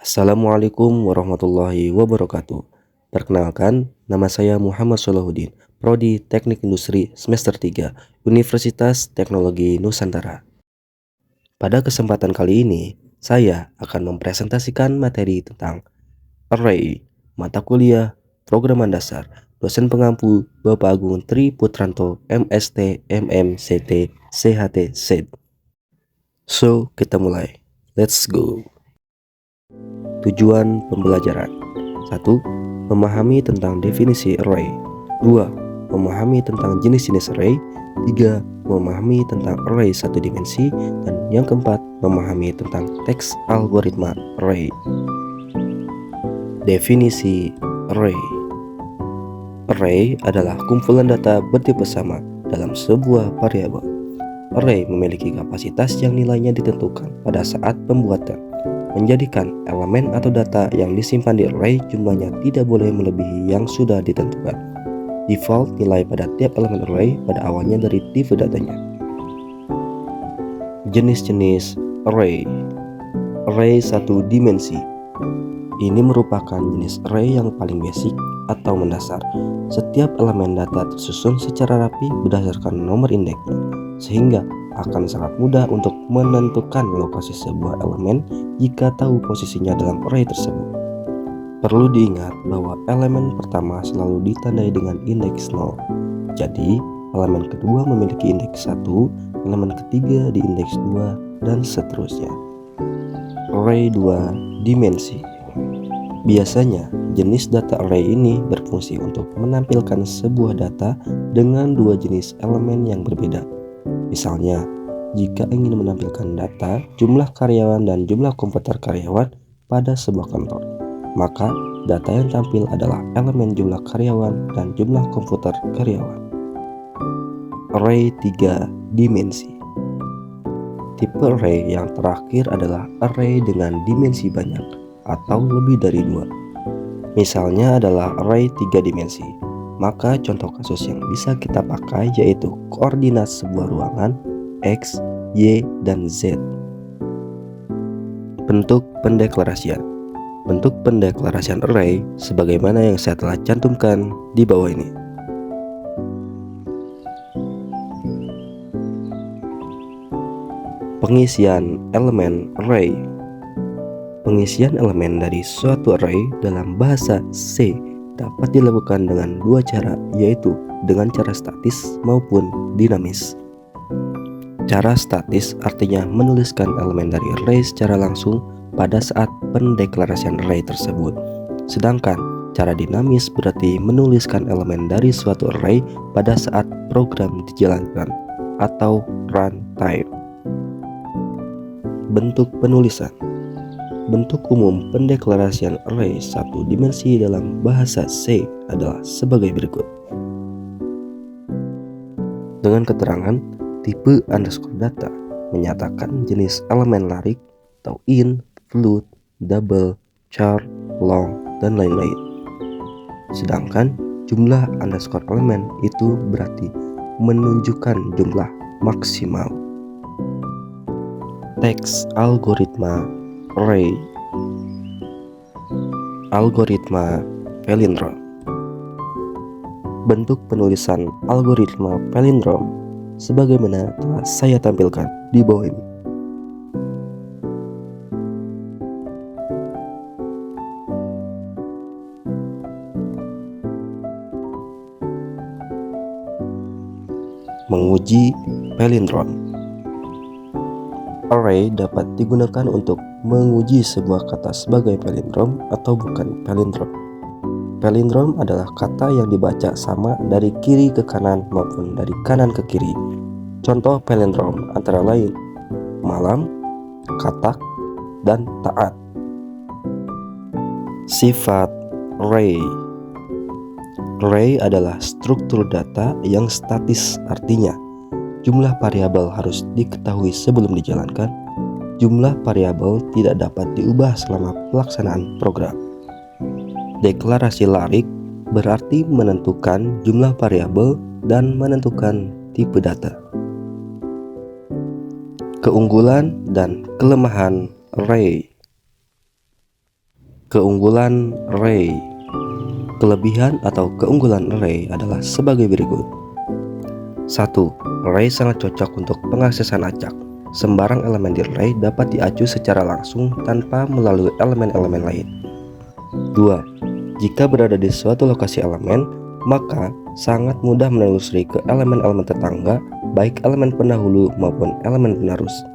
Assalamualaikum warahmatullahi wabarakatuh. Perkenalkan, nama saya Muhammad Solahuddin, Prodi Teknik Industri semester 3, Universitas Teknologi Nusantara. Pada kesempatan kali ini, saya akan mempresentasikan materi tentang Array, mata kuliah, Programan Dasar, dosen pengampu Bapak Agung Tri Putranto, MST, MMCT, CHT, SED. So, kita mulai. Let's go. Tujuan pembelajaran: 1. Memahami tentang definisi array. 2. Memahami tentang jenis-jenis array. 3. Memahami tentang array satu dimensi. Dan yang keempat, memahami tentang teks algoritma array. Definisi array. Array adalah kumpulan data bertipe sama dalam sebuah variabel. Array memiliki kapasitas yang nilainya ditentukan pada saat pembuatan, menjadikan elemen atau data yang disimpan di array jumlahnya tidak boleh melebihi yang sudah ditentukan. Default nilai pada tiap elemen array pada awalnya dari tipe datanya. Jenis-jenis array. Array satu dimensi. Ini merupakan jenis array yang paling basic atau mendasar. Setiap elemen data tersusun secara rapi berdasarkan nomor indeksnya, sehingga akan sangat mudah untuk menentukan lokasi sebuah elemen jika tahu posisinya dalam array tersebut. Perlu diingat bahwa elemen pertama selalu ditandai dengan indeks 0. Jadi, elemen kedua memiliki indeks 1, elemen ketiga di indeks 2, dan seterusnya. Array 2 dimensi. Biasanya, jenis data array ini berfungsi untuk menampilkan sebuah data dengan dua jenis elemen yang berbeda. Misalnya, jika ingin menampilkan data jumlah karyawan dan jumlah komputer karyawan pada sebuah kantor, maka data yang tampil adalah elemen jumlah karyawan dan jumlah komputer karyawan. Array 3 dimensi. Tipe array yang terakhir adalah array dengan dimensi banyak atau lebih dari 2. Misalnya adalah array 3 dimensi. Maka contoh kasus yang bisa kita pakai yaitu koordinat sebuah ruangan X, Y, dan Z. Bentuk pendeklarasian. Bentuk pendeklarasian array sebagaimana yang saya telah cantumkan di bawah ini. Pengisian elemen array. Pengisian elemen dari suatu array dalam bahasa C dapat dilakukan dengan dua cara, yaitu dengan cara statis maupun dinamis. Cara statis artinya menuliskan elemen dari array secara langsung pada saat pendeklarasian array tersebut. Sedangkan cara dinamis berarti menuliskan elemen dari suatu array pada saat program dijalankan atau runtime. Bentuk penulisan. Bentuk umum pendeklarasian array satu dimensi dalam bahasa C adalah sebagai berikut. Dengan keterangan tipe underscore data menyatakan jenis elemen larik atau int, float, double, char, long, dan lain-lain. Sedangkan jumlah underscore elemen itu berarti menunjukkan jumlah maksimal. Teks algoritma array. Algoritma palindrom. Bentuk penulisan algoritma palindrom sebagaimana telah saya tampilkan di bawah ini. Menguji palindrom. Array dapat digunakan untuk menguji sebuah kata sebagai palindrom atau bukan palindrom. Palindrom adalah kata yang dibaca sama dari kiri ke kanan maupun dari kanan ke kiri. Contoh palindrom antara lain malam, katak, dan taat. Sifat array. Array adalah struktur data yang statis, artinya jumlah variabel harus diketahui sebelum dijalankan. Jumlah variabel tidak dapat diubah selama pelaksanaan program. Deklarasi larik berarti menentukan jumlah variabel dan menentukan tipe data. Keunggulan dan kelemahan array. Keunggulan array. Kelebihan atau keunggulan array adalah sebagai berikut. 1. Array sangat cocok untuk pengaksesan acak. Sembarang elemen di array dapat diacu secara langsung tanpa melalui elemen-elemen lain. 2. Jika berada di suatu lokasi elemen, maka sangat mudah menelusuri ke elemen-elemen tetangga, baik elemen pendahulu maupun elemen penerus.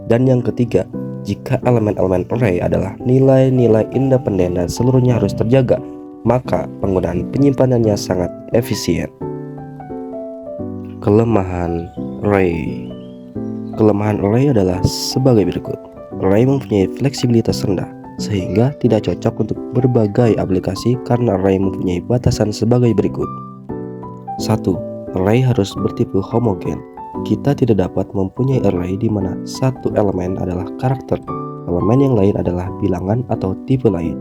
Dan yang ketiga, jika elemen-elemen array adalah nilai-nilai independen dan seluruhnya harus terjaga, maka penggunaan penyimpanannya sangat efisien. Kelemahan array. Kelemahan array adalah sebagai berikut. Array mempunyai fleksibilitas rendah, sehingga tidak cocok untuk berbagai aplikasi karena array mempunyai batasan sebagai berikut. 1. Array harus bertipe homogen. Kita tidak dapat mempunyai array di mana satu elemen adalah karakter, elemen yang lain adalah bilangan atau tipe lain.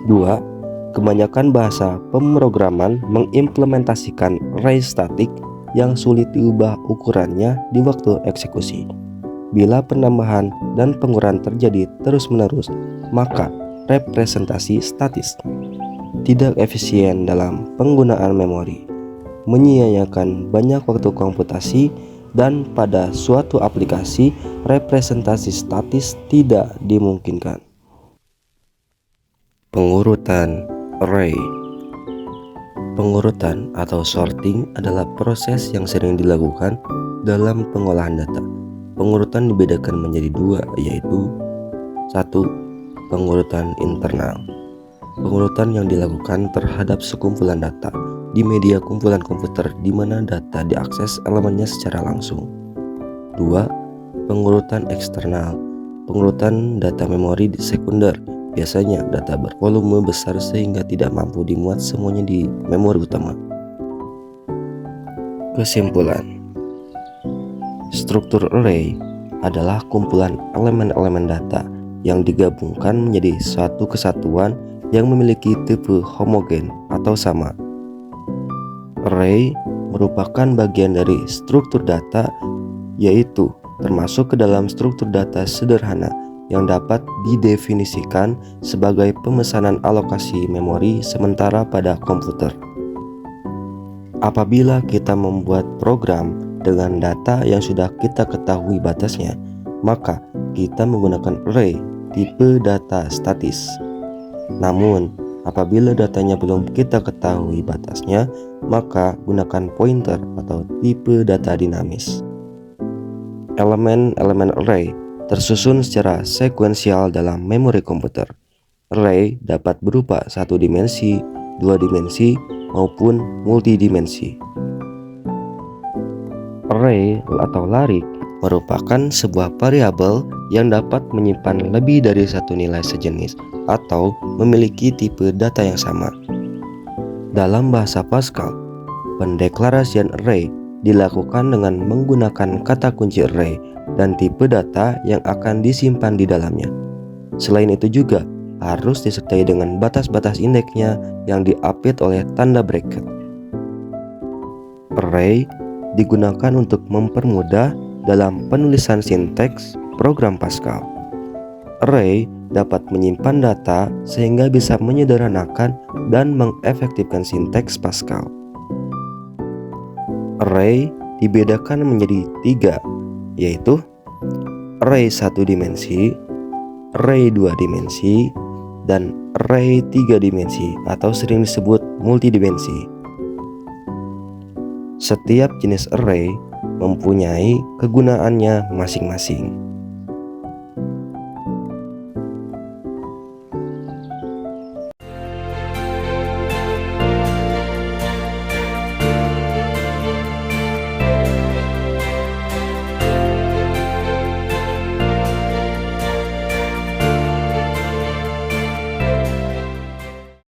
2. Kebanyakan bahasa pemrograman mengimplementasikan array statik yang sulit diubah ukurannya di waktu eksekusi. Bila penambahan dan pengurangan terjadi terus-menerus, maka representasi statis tidak efisien dalam penggunaan memori, menyia-nyiakan banyak waktu komputasi, dan pada suatu aplikasi representasi statis tidak dimungkinkan. Pengurutan array. Pengurutan atau sorting adalah proses yang sering dilakukan dalam pengolahan data. Pengurutan dibedakan menjadi dua, yaitu 1. Pengurutan internal. Pengurutan yang dilakukan terhadap sekumpulan data di media kumpulan komputer di mana data diakses elemennya secara langsung. 2. Pengurutan eksternal. Pengurutan data memori di sekunder. Biasanya data bervolume besar sehingga tidak mampu dimuat semuanya di memori utama. Kesimpulan. Struktur array adalah kumpulan elemen-elemen data yang digabungkan menjadi suatu kesatuan yang memiliki tipe homogen atau sama. Array merupakan bagian dari struktur data, yaitu termasuk ke dalam struktur data sederhana yang dapat didefinisikan sebagai pemesanan alokasi memori sementara pada komputer. Apabila kita membuat program dengan data yang sudah kita ketahui batasnya, maka kita menggunakan array tipe data statis. Namun, apabila datanya belum kita ketahui batasnya, maka gunakan pointer atau tipe data dinamis. Elemen-elemen array tersusun secara sekuensial dalam memori komputer. Array dapat berupa satu dimensi, dua dimensi, maupun multidimensi. Array atau larik merupakan sebuah variabel yang dapat menyimpan lebih dari satu nilai sejenis atau memiliki tipe data yang sama. Dalam bahasa Pascal, pendeklarasian array dilakukan dengan menggunakan kata kunci array dan tipe data yang akan disimpan di dalamnya. Selain itu juga harus disertai dengan batas-batas indeksnya yang diapit oleh tanda bracket. Array digunakan untuk mempermudah dalam penulisan sinteks program Pascal. Array dapat menyimpan data sehingga bisa menyederhanakan dan mengefektifkan sinteks Pascal. Array dibedakan menjadi 3, yaitu array 1 dimensi, array 2 dimensi, dan array 3 dimensi atau sering disebut multidimensi. Setiap jenis array mempunyai kegunaannya masing-masing.